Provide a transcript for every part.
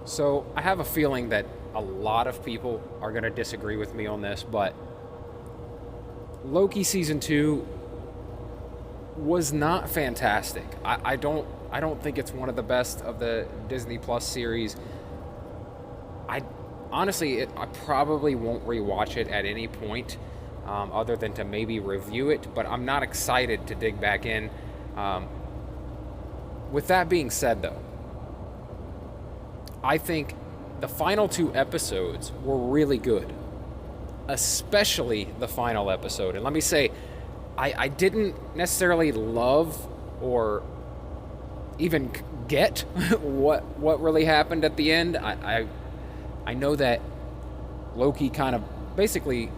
So I have a feeling that a lot of people are going to disagree with me on this, but Loki season 2 was not fantastic. I don't think it's one of the best of the Disney Plus series. I honestly, I probably won't rewatch it at any point, other than to maybe review it. But I'm not excited to dig back in. With that being said, though, I think the final 2 episodes were really good, especially the final episode. And let me say, I didn't necessarily love or even get what really happened at the end. I know that Loki kind of basically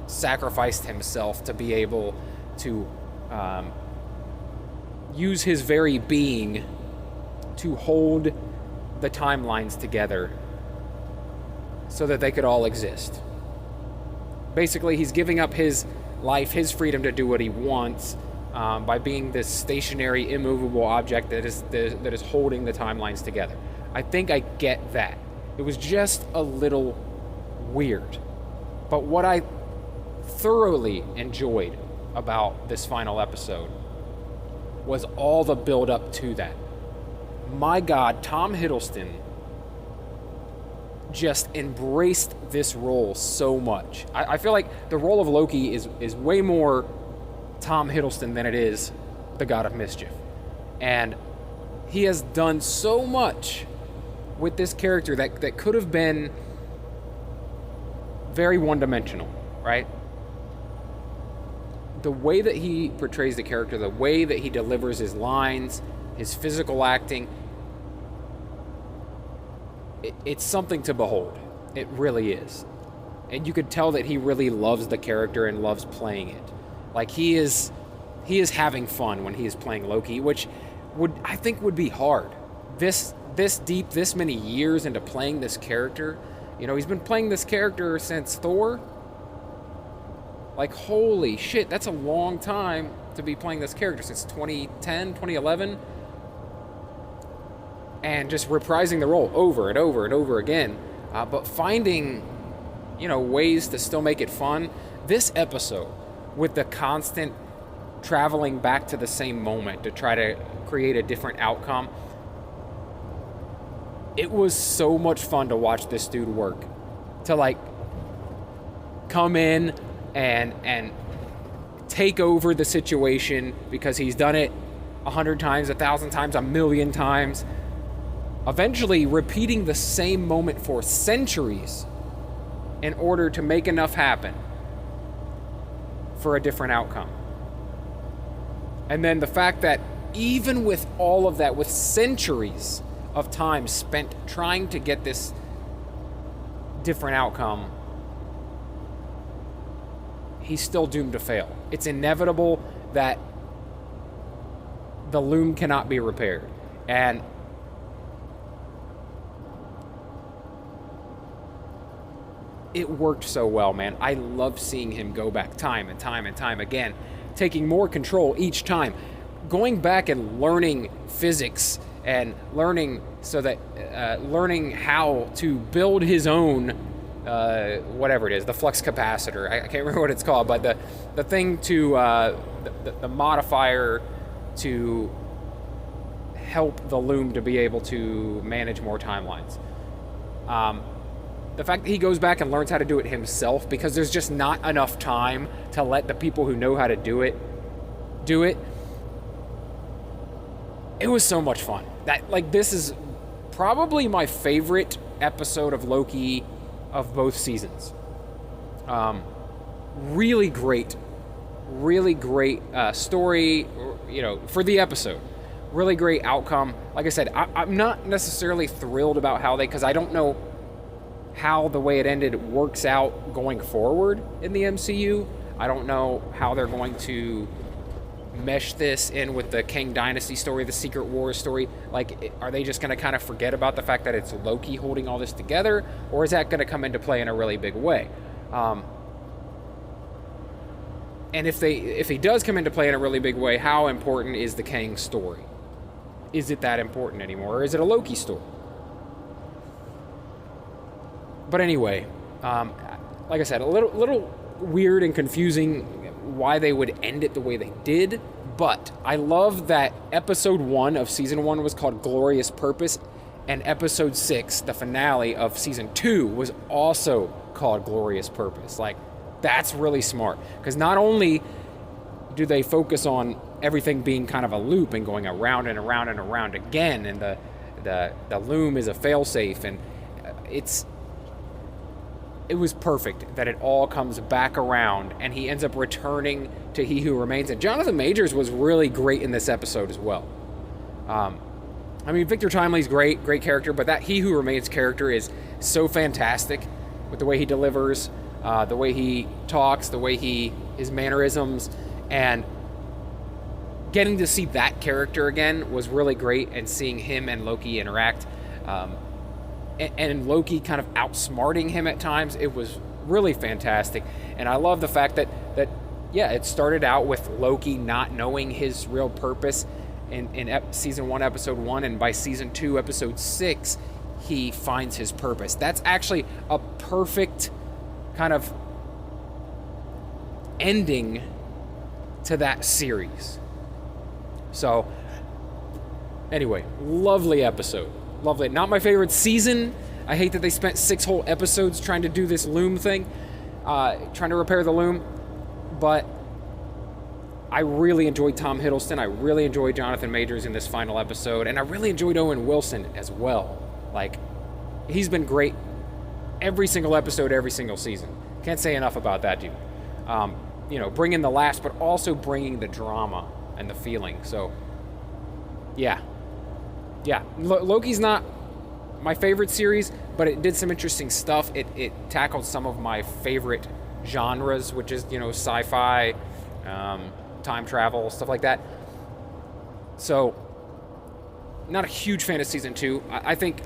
sacrificed himself to be able to use his very being to hold the timelines together so that they could all exist. Basically, he's giving up his life, his freedom to do what he wants, by being this stationary, immovable object that is holding the timelines together. I think I get that. It was just a little weird. But what I thoroughly enjoyed about this final episode was all the build up to that. My God, Tom Hiddleston just embraced this role so much. I feel like the role of Loki is way more Tom Hiddleston than it is the God of Mischief. And he has done so much with this character that could have been very one-dimensional, right? The way that he portrays the character, the way that he delivers his lines, his physical acting, it's something to behold. It really is. And you could tell that he really loves the character and loves playing it. Like he is having fun when he is playing Loki, which I think would be hard. This deep, this many years into playing this character. You know, he's been playing this character since Thor. Like, holy shit, that's a long time to be playing this character, since 2010, 2011. And just reprising the role over and over and over again. But finding, ways to still make it fun. This episode, with the constant traveling back to the same moment to try to create a different outcome, it was so much fun to watch this dude work. To, come in and take over the situation, because he's done it 100 times, 1,000 times, 1,000,000 times. Eventually repeating the same moment for centuries in order to make enough happen for a different outcome. And then the fact that even with all of that, with centuries of time spent trying to get this different outcome, he's still doomed to fail. It's inevitable that the loom cannot be repaired. And it worked so well, man. I love seeing him go back time and time and time again, taking more control each time, going back and learning physics and learning how to build his own whatever it is, the flux capacitor. I can't remember what it's called, but the thing to the modifier to help the loom to be able to manage more timelines. The fact that he goes back and learns how to do it himself, because there's just not enough time to let the people who know how to do it. It was so much fun. This is probably my favorite episode of Loki of both seasons. Really great story, for the episode. Really great outcome. Like I said, I'm not necessarily thrilled about because I don't know how the way it ended works out going forward in the MCU. I don't know how they're going to mesh this in with the Kang Dynasty story, the Secret Wars story. Are they just going to kind of forget about the fact that it's Loki holding all this together, or is that going to come into play in a really big way? And if he does come into play in a really big way, how important is the Kang story? Is it that important anymore, or is it a Loki story? But anyway, like I said, a little weird and confusing why they would end it the way they did. But I love that episode 1 of season 1 was called Glorious Purpose, and episode 6, the finale of season 2, was also called Glorious Purpose. Like, that's really smart, because not only do they focus on everything being kind of a loop and going around and around and around again, and the loom is a failsafe, and it was perfect that it all comes back around, and he ends up returning to He Who Remains. And Jonathan Majors was really great in this episode as well. I mean, Victor Timely's great character, but that He Who Remains character is so fantastic with the way he delivers, the way he talks, his mannerisms, and getting to see that character again was really great, and seeing him and Loki interact, and Loki kind of outsmarting him at times, it was really fantastic. And I love the fact that it started out with Loki not knowing his real purpose in season 1, episode 1, and by season 2, episode 6, he finds his purpose. That's actually a perfect kind of ending to that series. So, anyway, lovely episode. Lovely. Not my favorite season. I hate that they spent 6 whole episodes trying to do this loom thing, trying to repair the loom. But I really enjoyed Tom Hiddleston. I really enjoyed Jonathan Majors in this final episode. And I really enjoyed Owen Wilson as well. Like, he's been great every single episode, every single season. Can't say enough about that dude. Bringing the laughs, but also bringing the drama and the feeling. So, yeah. Loki's not my favorite series, but it did some interesting stuff. It tackled some of my favorite genres, which is, sci-fi, time travel, stuff like that. So, not a huge fan of season 2. I think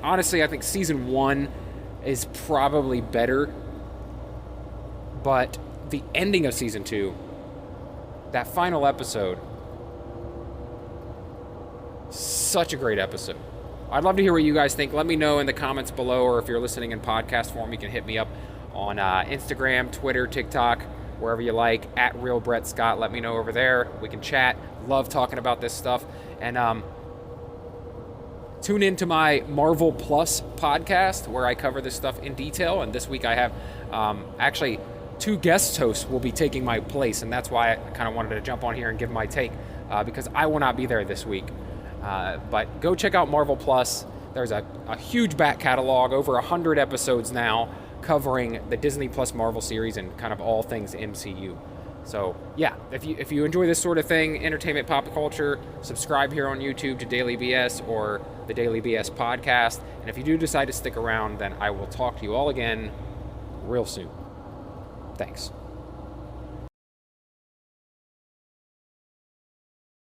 season 1 is probably better, but the ending of season 2, that final episode, such a great episode. I'd love to hear what you guys think. Let me know in the comments below, or if you're listening in podcast form, you can hit me up on Instagram, Twitter, TikTok, wherever you like, at Real Brett Scott. Let me know over there. We can chat. Love talking about this stuff. And tune into my Marvel Plus podcast, where I cover this stuff in detail. And this week I have actually 2 guest hosts will be taking my place, and that's why I kind of wanted to jump on here and give my take, because I will not be there this week. But go check out Marvel Plus. There's a huge back catalog, over 100 episodes now, covering the Disney Plus Marvel series and kind of all things MCU. So yeah, if you enjoy this sort of thing, entertainment, pop culture, subscribe here on YouTube to Daily BS or the Daily BS podcast. And if you do decide to stick around, then I will talk to you all again real soon. Thanks.